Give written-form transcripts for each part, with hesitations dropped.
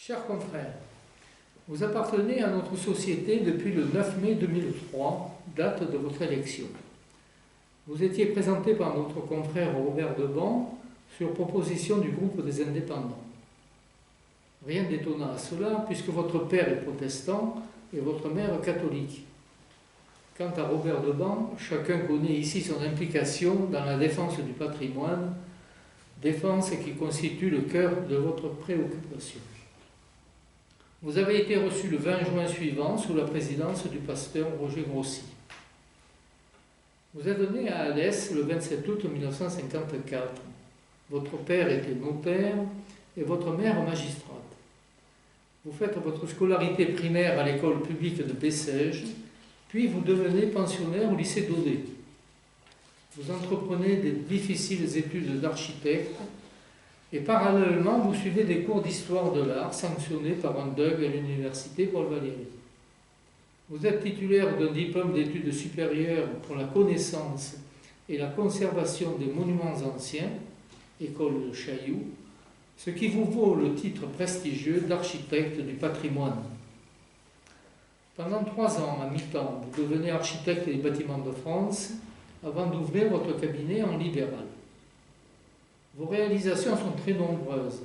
Chers confrères, vous appartenez à notre société depuis le 9 mai 2003, date de votre élection. Vous étiez présenté par notre confrère Robert Deban sur proposition du groupe des indépendants. Rien d'étonnant à cela, puisque votre père est protestant et votre mère catholique. Quant à Robert Deban, chacun connaît ici son implication dans la défense du patrimoine, défense qui constitue le cœur de votre préoccupation. Vous avez été reçu le 20 juin suivant sous la présidence du pasteur Roger Grossi. Vous êtes né à Alès le 27 août 1954. Votre père était notaire et votre mère magistrate. Vous faites votre scolarité primaire à l'école publique de Bessèges, puis vous devenez pensionnaire au lycée d'Audet. Vous entreprenez des difficiles études d'architecte et parallèlement vous suivez des cours d'histoire de l'art sanctionnés par un DUG à l'université Paul Valéry. Vous êtes titulaire d'un diplôme d'études supérieures pour la connaissance et la conservation des monuments anciens, école de Chailloux, ce qui vous vaut le titre prestigieux d'architecte du patrimoine. Pendant 3 ans, à mi-temps, vous devenez architecte des bâtiments de France avant d'ouvrir votre cabinet en libéral. Vos réalisations sont très nombreuses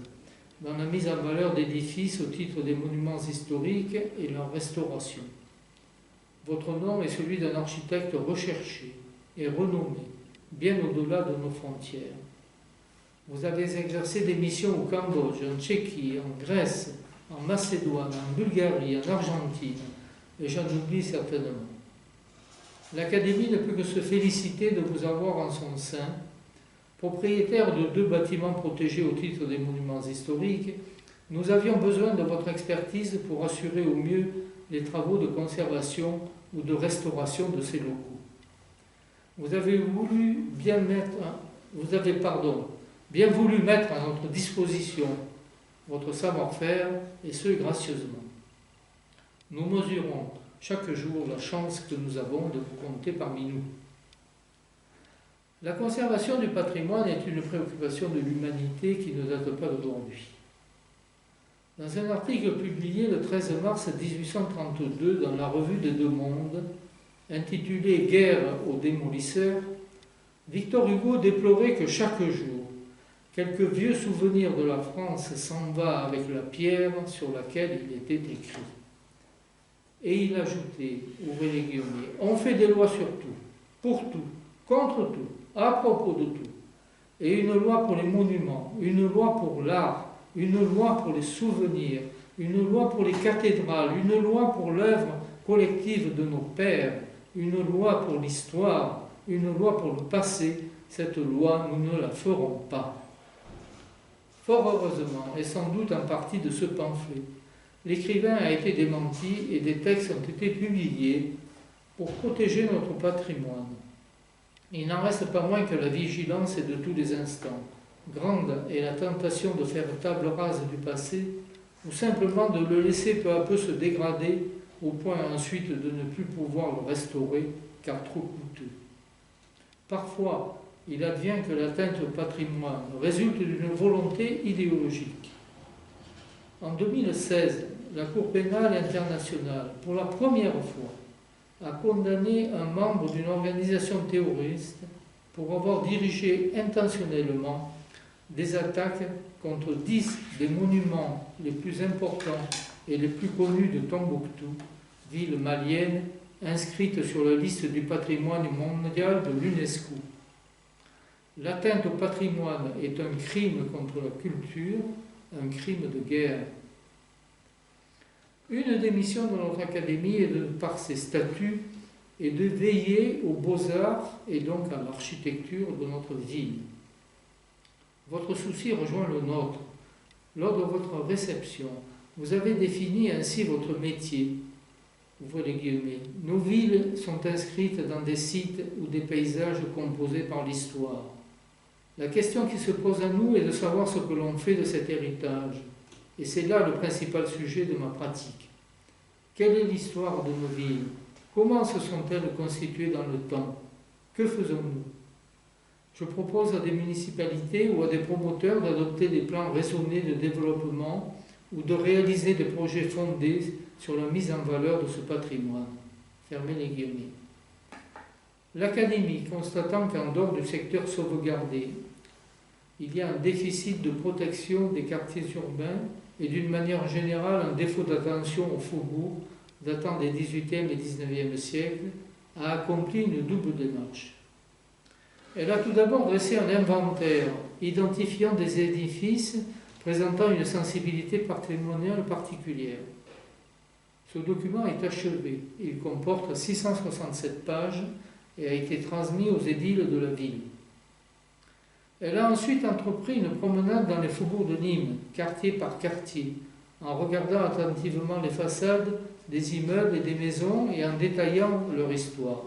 dans la mise en valeur d'édifices au titre des monuments historiques et leur restauration. Votre nom est celui d'un architecte recherché et renommé, bien au-delà de nos frontières. Vous avez exercé des missions au Cambodge, en Tchéquie, en Grèce, en Macédoine, en Bulgarie, en Argentine, et j'en oublie certainement. L'Académie ne peut que se féliciter de vous avoir en son sein. Propriétaire de 2 bâtiments protégés au titre des monuments historiques, nous avions besoin de votre expertise pour assurer au mieux les travaux de conservation ou de restauration de ces locaux. Vous avez bien voulu mettre à notre disposition votre savoir-faire, et ce gracieusement. Nous mesurons chaque jour la chance que nous avons de vous compter parmi nous. La conservation du patrimoine est une préoccupation de l'humanité qui ne date pas d'aujourd'hui. Dans un article publié le 13 mars 1832 dans la revue des Deux Mondes, intitulé « Guerre aux démolisseurs », Victor Hugo déplorait que chaque jour, quelques vieux souvenirs de la France s'en va avec la pierre sur laquelle il était écrit. Et il ajoutait, ouvrez les guillemets, « On fait des lois sur tout, pour tout, contre tout, à propos de tout. Et une loi pour les monuments, une loi pour l'art, une loi pour les souvenirs, une loi pour les cathédrales, une loi pour l'œuvre collective de nos pères, une loi pour l'histoire, une loi pour le passé. Cette loi, nous ne la ferons pas. » Fort heureusement, et sans doute en partie de ce pamphlet, l'écrivain a été démenti et des textes ont été publiés pour protéger notre patrimoine. Il n'en reste pas moins que la vigilance est de tous les instants. Grande est la tentation de faire table rase du passé ou simplement de le laisser peu à peu se dégrader au point ensuite de ne plus pouvoir le restaurer car trop coûteux. Parfois, il advient que l'atteinte au patrimoine résulte d'une volonté idéologique. En 2016, la Cour pénale internationale, pour la première fois, a condamné un membre d'une organisation terroriste pour avoir dirigé intentionnellement des attaques contre 10 des monuments les plus importants et les plus connus de Tombouctou, ville malienne inscrite sur la liste du patrimoine mondial de l'UNESCO. L'atteinte au patrimoine est un crime contre la culture, un crime de guerre. Une des missions de notre académie est par ses statuts est de veiller aux beaux-arts et donc à l'architecture de notre ville. Votre souci rejoint le nôtre. Lors de votre réception, vous avez défini ainsi votre métier. Ouvrez les guillemets. Nos villes sont inscrites dans des sites ou des paysages composés par l'histoire. La question qui se pose à nous est de savoir ce que l'on fait de cet héritage. Et c'est là le principal sujet de ma pratique. Quelle est l'histoire de nos villes? Comment se sont-elles constituées dans le temps? Que faisons-nous? Je propose à des municipalités ou à des promoteurs d'adopter des plans raisonnés de développement ou de réaliser des projets fondés sur la mise en valeur de ce patrimoine. Fermez les guillemets. L'Académie, constatant qu'en dehors du secteur sauvegardé, il y a un déficit de protection des quartiers urbains et d'une manière générale un défaut d'attention aux faubourgs datant des XVIIIe et XIXe siècles, a accompli une double démarche. Elle a tout d'abord dressé un inventaire identifiant des édifices présentant une sensibilité patrimoniale particulière. Ce document est achevé. Il comporte 667 pages et a été transmis aux édiles de la ville. Elle a ensuite entrepris une promenade dans les faubourgs de Nîmes, quartier par quartier, en regardant attentivement les façades des immeubles et des maisons et en détaillant leur histoire.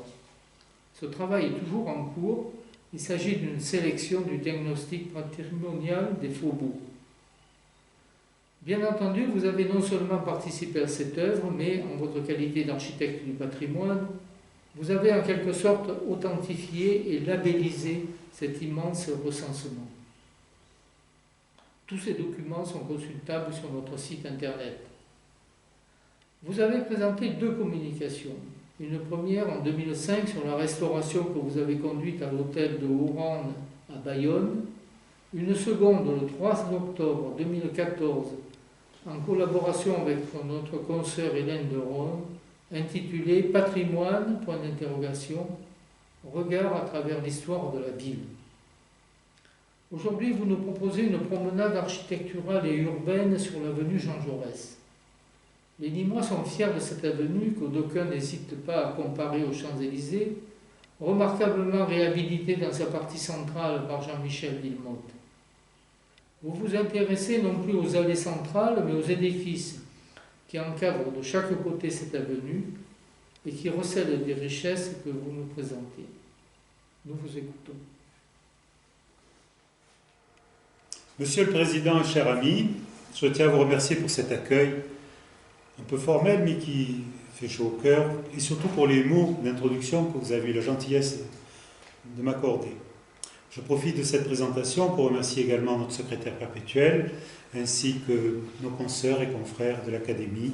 Ce travail est toujours en cours. Il s'agit d'une sélection du diagnostic patrimonial des faubourgs. Bien entendu, vous avez non seulement participé à cette œuvre, mais en votre qualité d'architecte du patrimoine, vous avez en quelque sorte authentifié et labellisé cet immense recensement. Tous ces documents sont consultables sur notre site internet. Vous avez présenté 2 communications. Une première en 2005 sur la restauration que vous avez conduite à l'hôtel de Hourande à Bayonne. Une seconde le 3 octobre 2014 en collaboration avec notre consoeur Hélène de Rome, intitulée Patrimoine, point d'interrogation, regard à travers l'histoire de la ville. Aujourd'hui, vous nous proposez une promenade architecturale et urbaine sur l'avenue Jean Jaurès. Les Nîmois sont fiers de cette avenue que d'aucuns n'hésitent pas à comparer aux Champs-Élysées, remarquablement réhabilitée dans sa partie centrale par Jean-Michel Wilmotte. Vous vous intéressez non plus aux allées centrales, mais aux édifices qui encadrent de chaque côté cette avenue et qui recèlent des richesses que vous nous présentez. Nous vous écoutons. Monsieur le Président et chers amis, je tiens à vous remercier pour cet accueil un peu formel, mais qui fait chaud au cœur, et surtout pour les mots d'introduction que vous avez eu la gentillesse de m'accorder. Je profite de cette présentation pour remercier également notre secrétaire perpétuel, ainsi que nos consoeurs et confrères de l'Académie,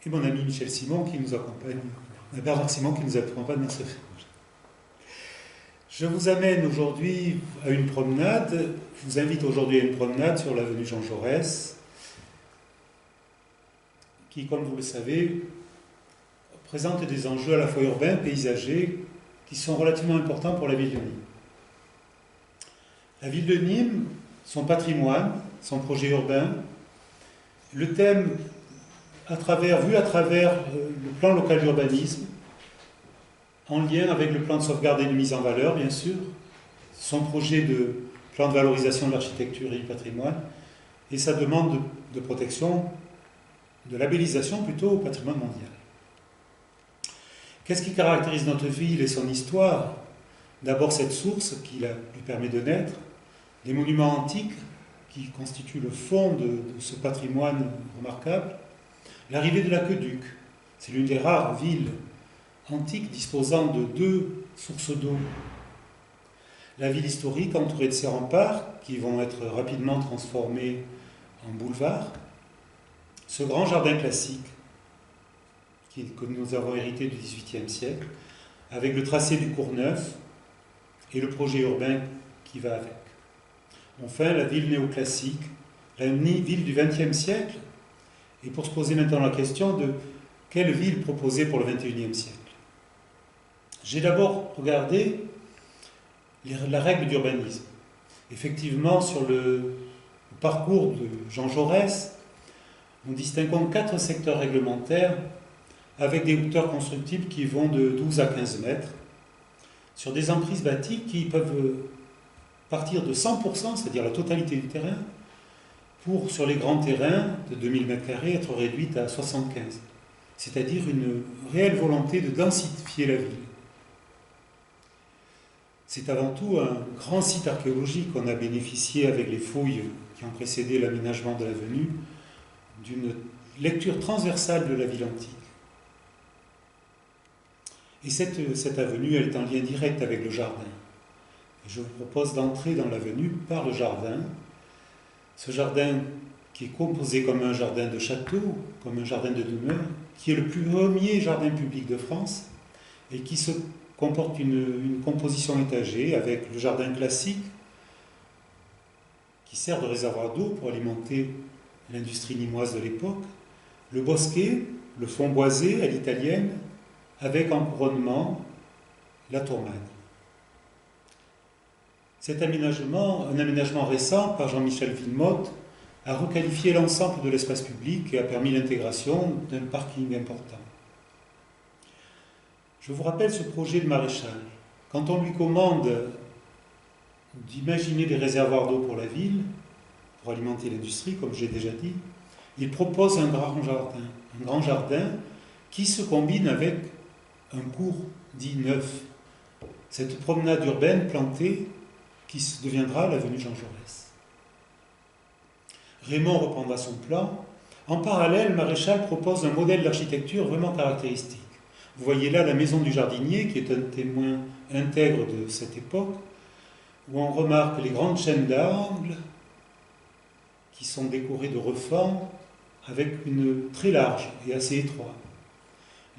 et mon ami Michel Simon qui nous accompagne, Bernard Simon qui nous accompagne dans ce film. Je vous amène aujourd'hui à une promenade, je vous invite aujourd'hui à une promenade sur l'avenue Jean Jaurès, qui, comme vous le savez, présente des enjeux à la fois urbains, paysagers, qui sont relativement importants pour la ville de Nîmes. La ville de Nîmes, son patrimoine, son projet urbain, le thème vu à travers le plan local d'urbanisme, en lien avec le plan de sauvegarde et de mise en valeur, bien sûr, son projet de plan de valorisation de l'architecture et du patrimoine, et sa demande de protection, de labellisation plutôt au patrimoine mondial. Qu'est-ce qui caractérise notre ville et son histoire? D'abord cette source qui lui permet de naître, les monuments antiques qui constituent le fond de ce patrimoine remarquable, l'arrivée de l'aqueduc, c'est l'une des rares villes antiques disposant de 2 sources d'eau. La ville historique entourée de ses remparts qui vont être rapidement transformés en boulevards, ce grand jardin classique que nous avons hérité du XVIIIe siècle, avec le tracé du Courneuf et le projet urbain qui va avec. Enfin, la ville néoclassique, la ville du XXe siècle, et pour se poser maintenant la question de quelle ville proposer pour le XXIe siècle. J'ai d'abord regardé la règle d'urbanisme. Effectivement, sur le parcours de Jean Jaurès, nous distinguons 4 secteurs réglementaires avec des hauteurs constructibles qui vont de 12 à 15 mètres, sur des emprises bâties qui peuvent partir de 100%, c'est-à-dire la totalité du terrain, pour, sur les grands terrains de 2000 m², être réduite à 75, c'est-à-dire une réelle volonté de densifier la ville. C'est avant tout un grand site archéologique. On a bénéficié, avec les fouilles qui ont précédé l'aménagement de l'avenue, d'une lecture transversale de la ville antique. Et cette avenue, elle est en lien direct avec le jardin. Et je vous propose d'entrer dans l'avenue par le jardin. Ce jardin qui est composé comme un jardin de château, comme un jardin de demeure, qui est le plus premier jardin public de France et qui comporte une composition étagée avec le jardin classique qui sert de réservoir d'eau pour alimenter l'industrie nîmoise de l'époque, le bosquet, le fond boisé à l'italienne, avec en couronnement la tourmagne. Cet aménagement, un aménagement récent par Jean-Michel Villemotte, a requalifié l'ensemble de l'espace public et a permis l'intégration d'un parking important. Je vous rappelle ce projet de Maréchal. Quand on lui commande d'imaginer des réservoirs d'eau pour la ville, pour alimenter l'industrie, comme j'ai déjà dit, il propose un grand jardin qui se combine avec un cours dit neuf. Cette promenade urbaine plantée qui deviendra l'avenue Jean Jaurès. Raymond reprendra son plan. En parallèle, Maréchal propose un modèle d'architecture vraiment caractéristique. Vous voyez là la maison du jardinier, qui est un témoin intègre de cette époque, où on remarque les grandes chaînes d'angles qui sont décorées de refends avec une très large et assez étroite.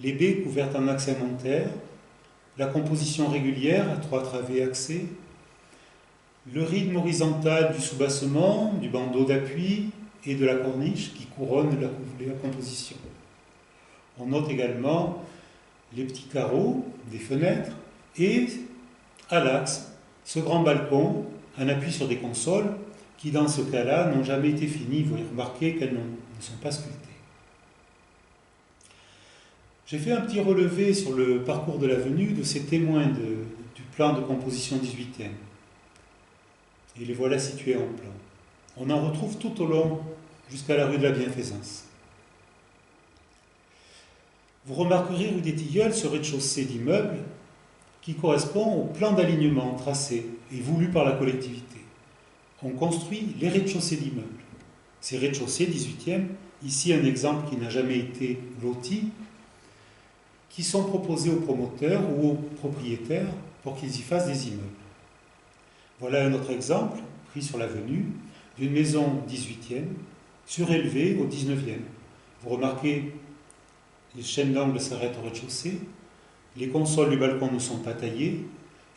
Les baies couvertes en axamentaire, la composition régulière à 3 travées axées, le rythme horizontal du soubassement, du bandeau d'appui et de la corniche qui couronne la composition. On note également les petits carreaux des fenêtres et, à l'axe, ce grand balcon, en appui sur des consoles qui, dans ce cas-là, n'ont jamais été finies. Vous remarquez qu'elles ne sont pas sculptées. J'ai fait un petit relevé sur le parcours de l'avenue de ces témoins du plan de composition 18e. Et les voilà situés en plan. On en retrouve tout au long, jusqu'à la rue de la Bienfaisance. Vous remarquerez rue des Tilleuls ce rez-de-chaussée d'immeubles qui correspond au plan d'alignement tracé et voulu par la collectivité. On construit les rez-de-chaussée d'immeubles. Ces rez-de-chaussée 18e, ici un exemple qui n'a jamais été loti, qui sont proposés aux promoteurs ou aux propriétaires pour qu'ils y fassent des immeubles. Voilà un autre exemple, pris sur l'avenue, d'une maison 18e, surélevée au 19e. Vous remarquez, les chaînes d'angle s'arrêtent au rez-de-chaussée, les consoles du balcon ne sont pas taillées,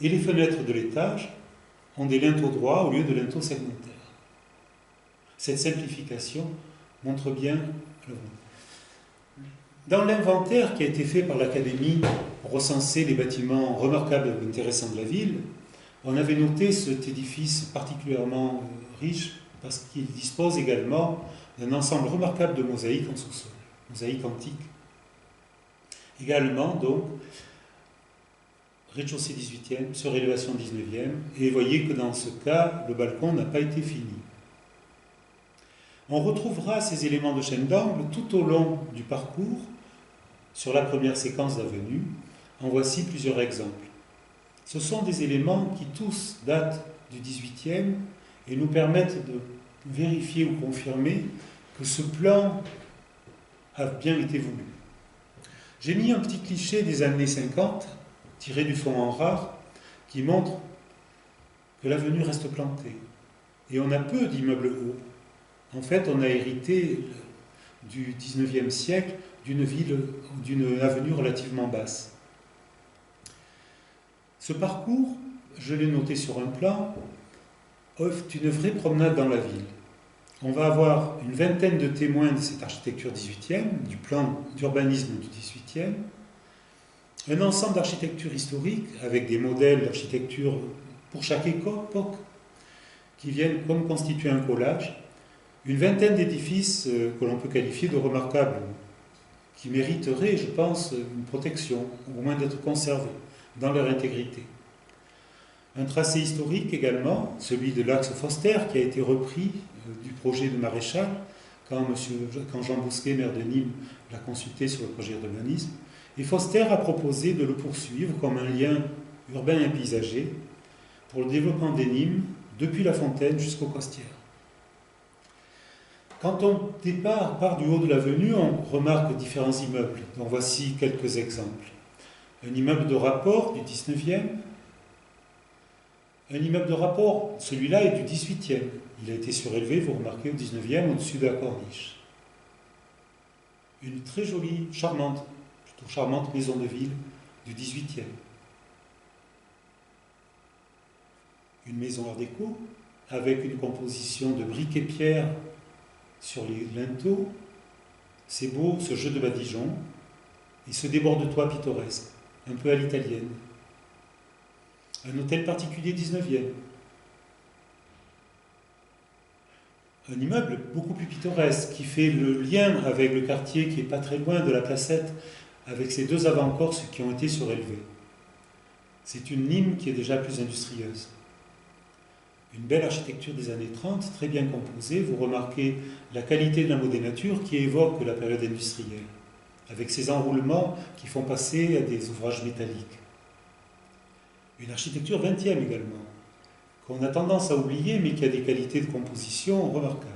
et les fenêtres de l'étage ont des linteaux droits au lieu de linteaux segmentaires. Cette simplification montre bien le rôle. Dans l'inventaire qui a été fait par l'Académie pour recenser les bâtiments remarquables et intéressants de la ville, on avait noté cet édifice particulièrement riche parce qu'il dispose également d'un ensemble remarquable de mosaïques en sous-sol, mosaïques antiques. Également, donc, rez-de-chaussée 18e, surélévation 19e, et voyez que dans ce cas, le balcon n'a pas été fini. On retrouvera ces éléments de chaîne d'angle tout au long du parcours, sur la première séquence d'avenue. En voici plusieurs exemples. Ce sont des éléments qui tous datent du 18e et nous permettent de vérifier ou confirmer que ce plan a bien été voulu. J'ai mis un petit cliché des années 50, tiré du fond en rare, qui montre que l'avenue reste plantée. Et on a peu d'immeubles hauts. En fait, on a hérité du 19e siècle d'une avenue relativement basse. Ce parcours, je l'ai noté sur un plan, offre une vraie promenade dans la ville. On va avoir une vingtaine de témoins de cette architecture 18e, du plan d'urbanisme du 18e, un ensemble d'architecture historique avec des modèles d'architecture pour chaque époque qui viennent comme constituer un collage, une vingtaine d'édifices que l'on peut qualifier de remarquables, qui mériteraient, je pense, une protection, ou au moins d'être conservés dans leur intégrité. Un tracé historique également, celui de l'axe Foster, qui a été repris du projet de Maréchal, quand Jean Bousquet, maire de Nîmes, l'a consulté sur le projet d'urbanisme. Et Foster a proposé de le poursuivre comme un lien urbain et paysager pour le développement des Nîmes, depuis La Fontaine jusqu'aux Costières. Quand on part du haut de l'avenue, on remarque différents immeubles, dont voici quelques exemples. Un immeuble de rapport du 19e, Un immeuble de rapport, celui-là est du 18e. Il a été surélevé, vous remarquez, au 19e, au-dessus de la corniche. Une très jolie, charmante, plutôt charmante maison de ville du 18e. Une maison art déco, avec une composition de briques et pierres sur les linteaux. C'est beau, ce jeu de badigeon, et ce débord de toit pittoresque, un peu à l'italienne. Un hôtel particulier 19e. Un immeuble beaucoup plus pittoresque, qui fait le lien avec le quartier qui n'est pas très loin de la Placette, avec ces deux avant-corses qui ont été surélevés. C'est une Nîmes qui est déjà plus industrieuse. Une belle architecture des années 30, très bien composée. Vous remarquez la qualité de la modénature qui évoque la période industrielle, avec ces enroulements qui font passer à des ouvrages métalliques. Une architecture 20e également, qu'on a tendance à oublier, mais qui a des qualités de composition remarquables.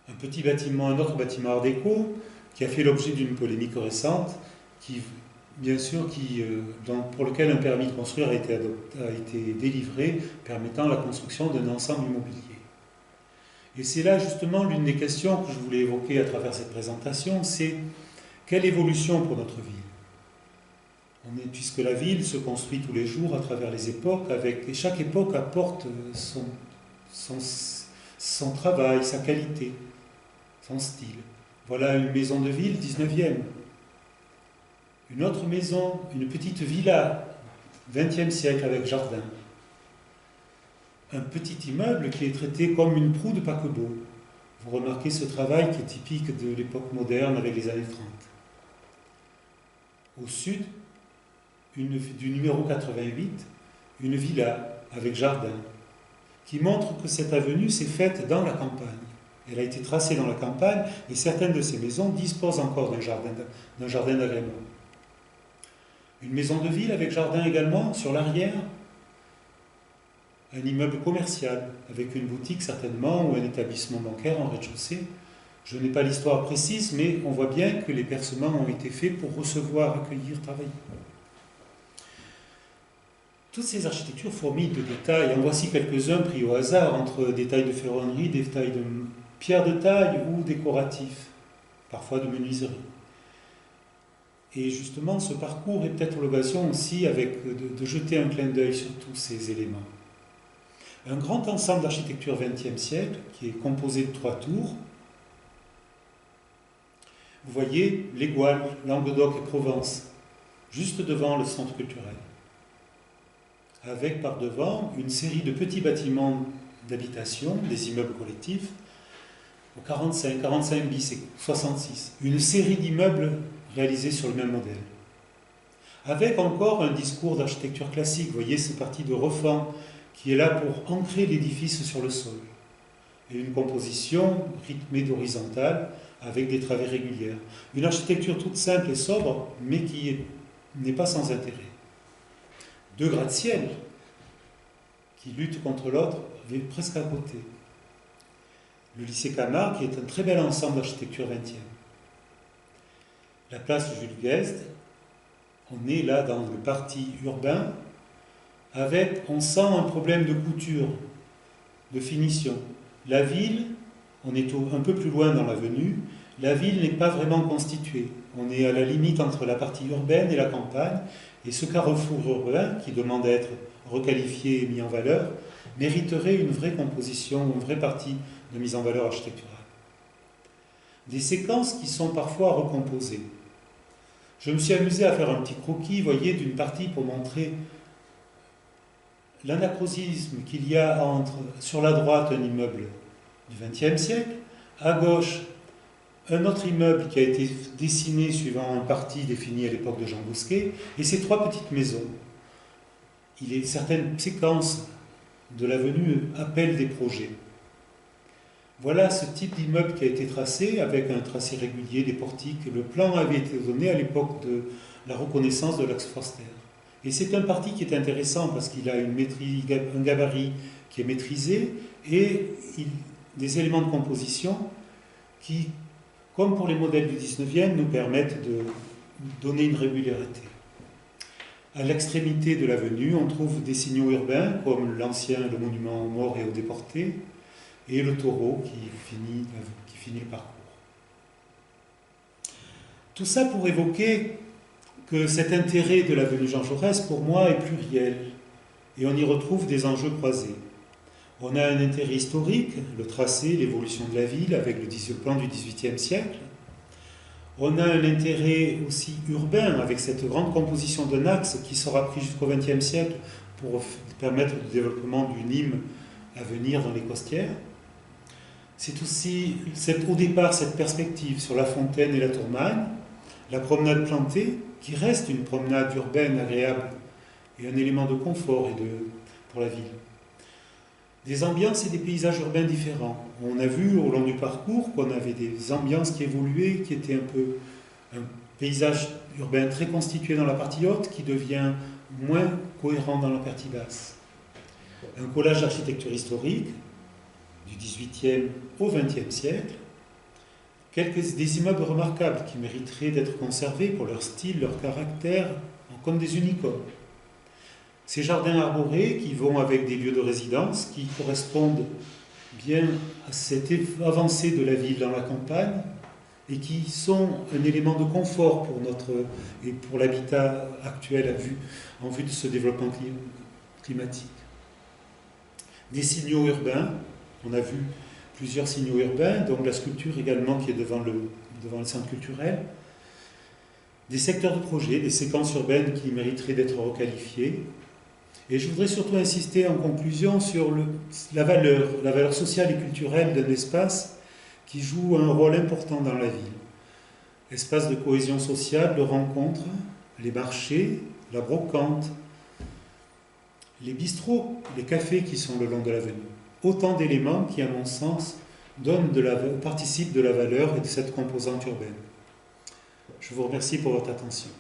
Un petit bâtiment, un autre bâtiment art déco, qui a fait l'objet d'une polémique récente, bien sûr, pour lequel un permis de construire a été délivré, permettant la construction d'un ensemble immobilier. Et c'est là justement l'une des questions que je voulais évoquer à travers cette présentation, c'est quelle évolution pour notre ville ? Puisque la ville se construit tous les jours à travers les époques, et chaque époque apporte son travail, sa qualité, son style. Voilà une maison de ville 19e. Une autre maison, une petite villa 20e siècle avec jardin. Un petit immeuble qui est traité comme une proue de paquebot. Vous remarquez ce travail qui est typique de l'époque moderne avec les années 30. Au sud, du numéro 88, une villa avec jardin, qui montre que cette avenue s'est faite dans la campagne. Elle a été tracée dans la campagne et certaines de ces maisons disposent encore d'un jardin d'agrément. Une maison de ville avec jardin également sur l'arrière. Un immeuble commercial avec une boutique certainement ou un établissement bancaire en rez-de-chaussée. Je n'ai pas l'histoire précise, mais on voit bien que les percements ont été faits pour recevoir, accueillir, travailler. Toutes ces architectures fourmillent de détails. En voici quelques-uns pris au hasard, entre des tailles de ferronnerie, des tailles de pierre de taille ou décoratifs, parfois de menuiserie. Et justement, ce parcours est peut-être l'occasion aussi de jeter un clin d'œil sur tous ces éléments. Un grand ensemble d'architecture 20e siècle qui est composé de 3 tours. Vous voyez les Gouales, Languedoc et Provence, juste devant le centre culturel. Avec par devant une série de petits bâtiments d'habitation, des immeubles collectifs, au 45, 45 bis et 66. Une série d'immeubles réalisés sur le même modèle. Avec encore un discours d'architecture classique. Vous voyez, c'est parti de Refend, qui est là pour ancrer l'édifice sur le sol. Et une composition rythmée d'horizontale, avec des travées régulières. Une architecture toute simple et sobre, mais qui n'est pas sans intérêt. 2 gratte-ciel qui luttent contre l'autre, presque à côté. Le lycée Camard, qui est un très bel ensemble d'architecture 20e. La place Jules Guesde, on est là dans le parti urbain, on sent un problème de couture, de finition. La ville, on est un peu plus loin dans l'avenue, la ville n'est pas vraiment constituée. On est à la limite entre la partie urbaine et la campagne, et ce carrefour urbain, qui demande à être requalifié et mis en valeur, mériterait une vraie composition, une vraie partie de mise en valeur architecturale. Des séquences qui sont parfois recomposées. Je me suis amusé à faire un petit croquis, vous voyez, d'une partie pour montrer l'anachronisme qu'il y a entre, sur la droite, un immeuble du XXe siècle, à gauche, un autre immeuble qui a été dessiné suivant un parti défini à l'époque de Jean Bousquet, et ces 3 petites maisons. Certaines séquences de l'avenue appellent des projets. Voilà ce type d'immeuble qui a été tracé, avec un tracé régulier, des portiques. Le plan avait été donné à l'époque de la reconnaissance de l'axe Forster. Et c'est un parti qui est intéressant parce qu'il a un gabarit qui est maîtrisé et des éléments de composition qui, comme pour les modèles du 19e, nous permettent de donner une régularité. À l'extrémité de l'avenue, on trouve des signaux urbains comme le monument aux morts et aux déportés, et le taureau qui finit le parcours. Tout ça pour évoquer que cet intérêt de l'avenue Jean Jaurès, pour moi, est pluriel, et on y retrouve des enjeux croisés. On a un intérêt historique, le tracé, l'évolution de la ville avec le plan du XVIIIe siècle. On a un intérêt aussi urbain avec cette grande composition d'un axe qui sera pris jusqu'au XXe siècle pour permettre le développement du Nîmes à venir dans les costières. C'est aussi au départ cette perspective sur la Fontaine et la Tourmagne, la promenade plantée qui reste une promenade urbaine agréable et un élément de confort pour la ville. Des ambiances et des paysages urbains différents. On a vu au long du parcours qu'on avait des ambiances qui évoluaient, qui étaient un peu un paysage urbain très constitué dans la partie haute qui devient moins cohérent dans la partie basse. Un collage d'architecture historique du XVIIIe au XXe siècle, des immeubles remarquables qui mériteraient d'être conservés pour leur style, leur caractère, comme des unicornes. Ces jardins arborés qui vont avec des lieux de résidence, qui correspondent bien à cette avancée de la ville dans la campagne et qui sont un élément de confort pour l'habitat actuel en vue de ce développement climatique. Des signaux urbains, on a vu plusieurs signaux urbains, donc la sculpture également qui est devant le centre culturel, des secteurs de projet, des séquences urbaines qui mériteraient d'être requalifiées. Et je voudrais surtout insister en conclusion sur la valeur sociale et culturelle d'un espace qui joue un rôle important dans la ville. Espace de cohésion sociale, de rencontres, les marchés, la brocante, les bistrots, les cafés qui sont le long de l'avenue. Autant d'éléments qui, à mon sens, participent de la valeur et de cette composante urbaine. Je vous remercie pour votre attention.